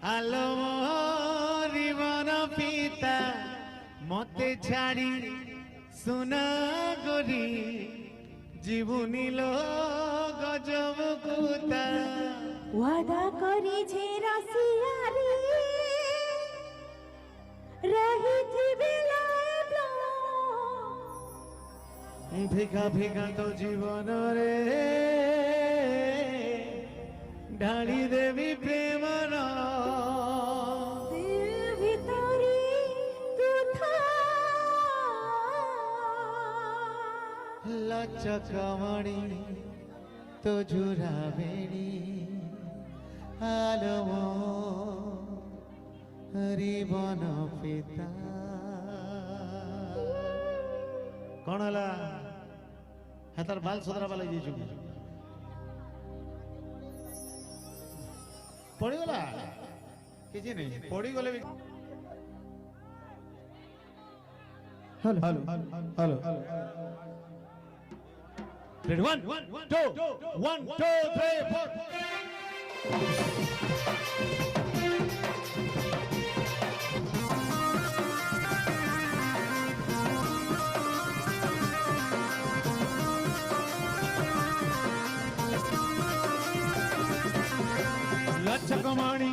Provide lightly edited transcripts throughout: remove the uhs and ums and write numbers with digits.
আলো জীবন পিতা মতে ছাড়ি সোনা গরি জীবনী লো গজব কুতা ওয়াদা করেছে রাশিয়ারি রহিথিবি লাইব ভিগা ভিগা তো জীবন রে ঢালি দেবী প্রেমর দিল ভিতরে তু থা লচকমণি তো ঝুরা বেড়ি আলম হরিবন পিতা କଣ ହେଲା ହାତର ବାଲ ସଦରା ବାଲ ହେଇଯାଇଛୁ ପଡ଼ିଗଲା କିଛି ନାହିଁ ପଡ଼ିଗଲେ ବି ହ୍ୟାଲୋ ହ୍ୟାଲୋ ହ୍ୟାଲୋ ରେଡି 1 2 1 2 3 4 লচকমণি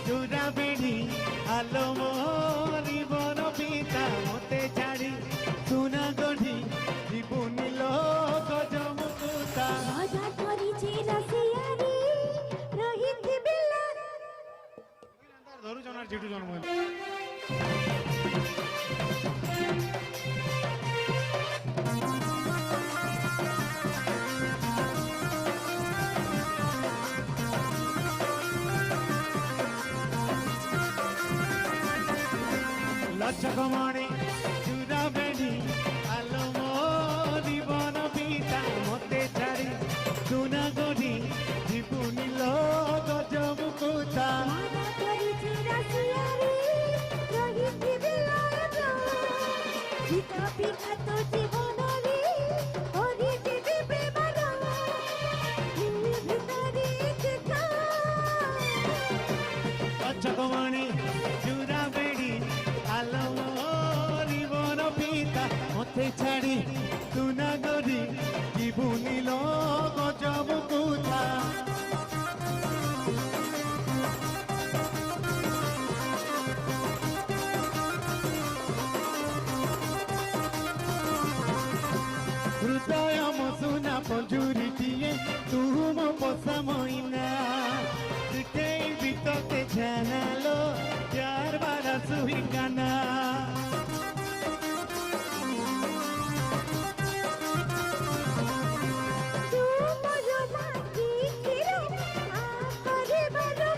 চূড়া বেড়ি আলো মোরি বন পিতা মতে ছাড়ি সোনা গঢ়ি জীবনী লোক জমকুতা ওয়াদা করেছে রাশিয়ারি রহিথিবি ধরু জনার জিটু জন্ম লচকমণি চূড়া বেড়ি আলো জীবন পিতা মতে ছাড়ি সোনা গঢ়ি জীবনী লোক জমকুতা ওয়াদা করেছে রাশিয়ারি রহিথিবি লাইব পিতা পিতা তো জীবনরে হরিথিবি প্রেমর দিল ভিতরে তু থা লচকমণি চূড়া বেড়ি আলো জীবন পিতা মতে ছাড়ি সোনা গঢ়ি জীবনী লোক জমকুতা হৃদয় মসুনা পঞ্জুরিটিয়ে তুম পোষা মইনা শিখেই বিততে জানালো যার বারা সুহি কানা তু মোর মাটি ছিড়ো করে বলো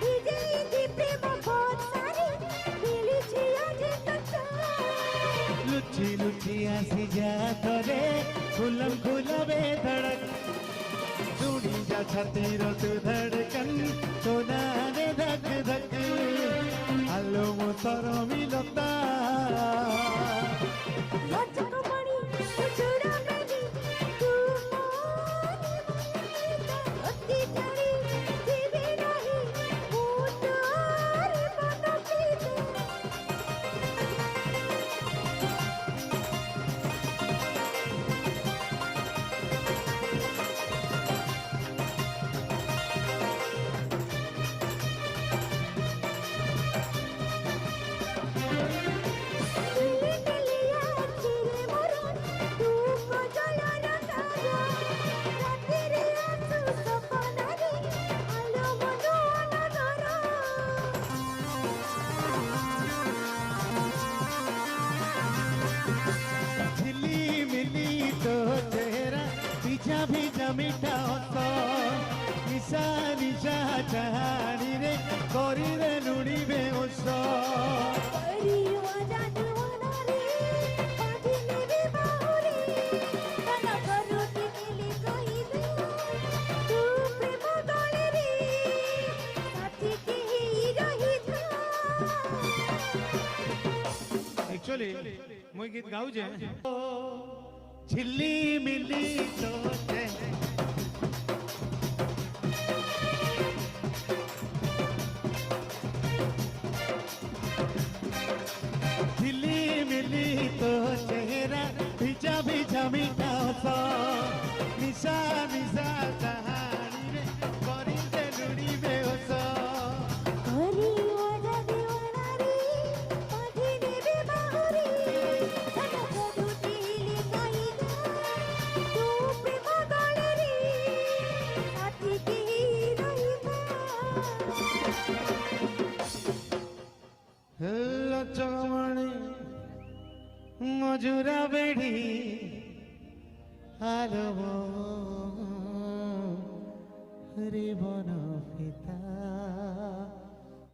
বিজয়ী প্রেম বর্ষারে মিলিছি আজ তত লুচি লুচি আসি যা করে খুলম খুলবে ধড়ক চুড়ি যা ছাতির তু ধড়কন সোনা রে ধক ধক আলো মোসর মিলতা লচকমণি চূড়া বেড়ি তু অতি ছাড়ি দিবি নাহি উতার মন পিতে দিলি দিলিয়া ছিড়ে মরণ তু গজলর তার রাতিরে আসু সপনারে আলো মনো অনর झिली मिली तो चेहरा ভিজা ভিজা মিঠা হস নিশা নিশা চাহানি রে করিলে লুড়িবে ওস করিও জাদুয়ানারে বাঁধিলে বাহুরে কান করুটি মিলি কহিলে তু প্রেম দলে রে সাথী কেহি রহিথা एक्चुअली मुई गीत गाऊ जे झिली मिली तो चेहरा নিশা নিশা কাহানি রে করিতে লুড়ি বেহস করি ওজা দিওয়ানা রে পাখি নেবে বাহুরে ঝনক দুটি লিখাইলা তু প্রেম গলে রে সাথী কি রহিবা লচকমণি মজুরা বেড়ি আরব রে বন